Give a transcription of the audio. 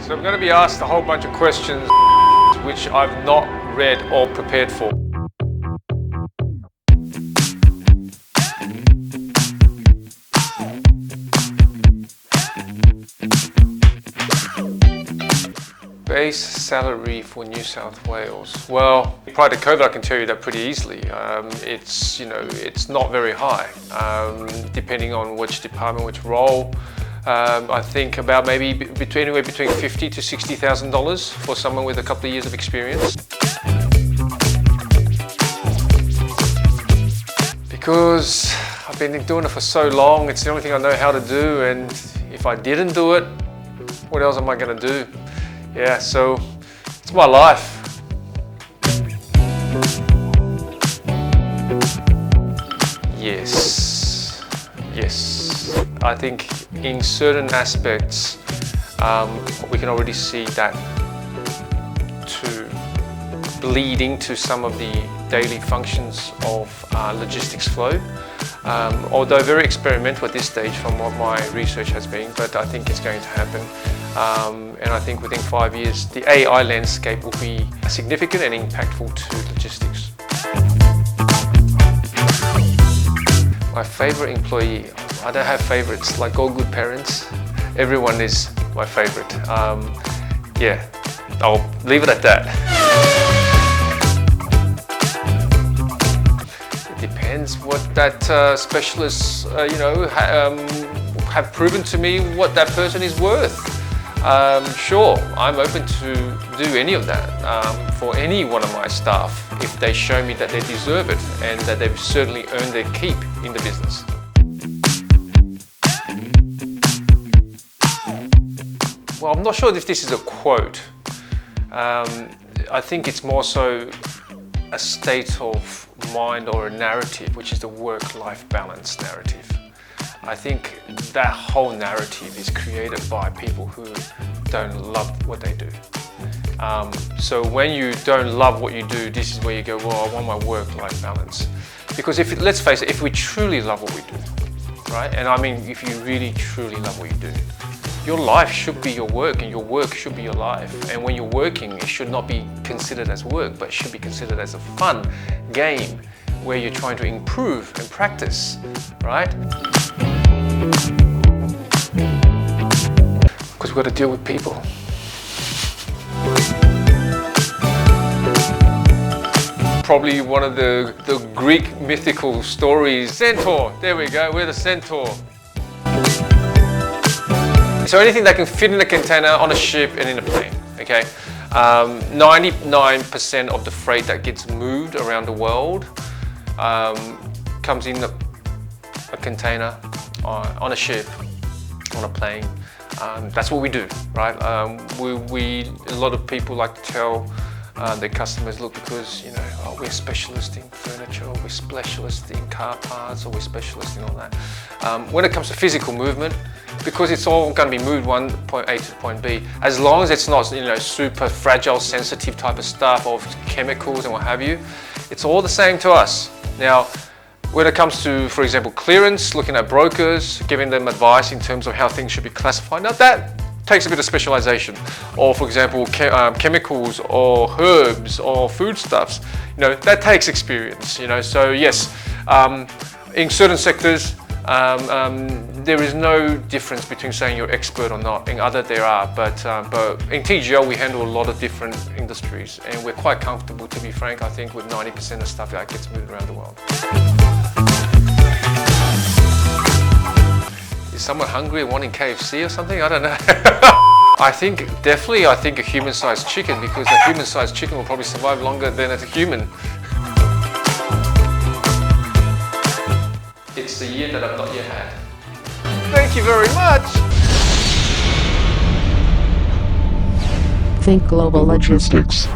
So I'm going to be asked a whole bunch of questions which I've not read or prepared for. Base salary for New South Wales. Well, prior to COVID, I can tell you that pretty easily. It's not very high, depending on which department, which role. I think about maybe anywhere between $50,000 to $60,000 for someone with a couple of years of experience. Because I've been doing it for so long, it's the only thing I know how to do, and if I didn't do it, what else am I going to do? Yeah, so it's my life. Yes. I think in certain aspects, we can already see that to bleed into some of the daily functions of logistics flow. Although very experimental at this stage from what my research has been, but I think it's going to happen. And I think within 5 years, the AI landscape will be significant and impactful to logistics. My favorite employee, I don't have favorites. Like all good parents, everyone is my favorite. Yeah, I'll leave it at that. It depends what that specialists, have proven to me what that person is worth. Sure, I'm open to do any of that for any one of my staff if they show me that they deserve it and that they've certainly earned their keep in the business. Well, I'm not sure if this is a quote. I think it's more so a state of mind or a narrative, which is the work-life balance narrative. I think that whole narrative is created by people who don't love what they do. So when you don't love what you do, this is where you go, well, I want my work-life balance. Because let's face it, if we truly love what we do, right? And I mean, if you really truly love what you do, your life should be your work and your work should be your life. And when you're working, it should not be considered as work, but it should be considered as a fun game where you're trying to improve and practice, right? Because we've got to deal with people. Probably one of the Greek mythical stories. Centaur, there we go, we're the centaur. So anything that can fit in a container, on a ship and in a plane, okay? 99% of the freight that gets moved around the world comes in a container, on a ship, on a plane. That's what we do, right? A lot of people like to tell their customers, look, because we're specialists in furniture, or we're specialists in car parts, or we're specialists in all that. When it comes to physical movement, because it's all going to be moved one point A to point B, as long as it's not super fragile, sensitive type of stuff of chemicals and what have you, it's all the same to us. Now, when it comes to, for example, clearance, looking at brokers, giving them advice in terms of how things should be classified, now that takes a bit of specialization. Or for example, chemicals or herbs or foodstuffs, that takes experience. So yes, in certain sectors, there is no difference between saying you're expert or not. In other, there are, but in TGL we handle a lot of different industries, and we're quite comfortable, to be frank, I think, with 90% of stuff that gets moved around the world. Is someone hungry and wanting KFC or something? I don't know. I think a human-sized chicken, because a human-sized chicken will probably survive longer than a human. It's the year that I've not yet had. Thank you very much. Think Global Logistics.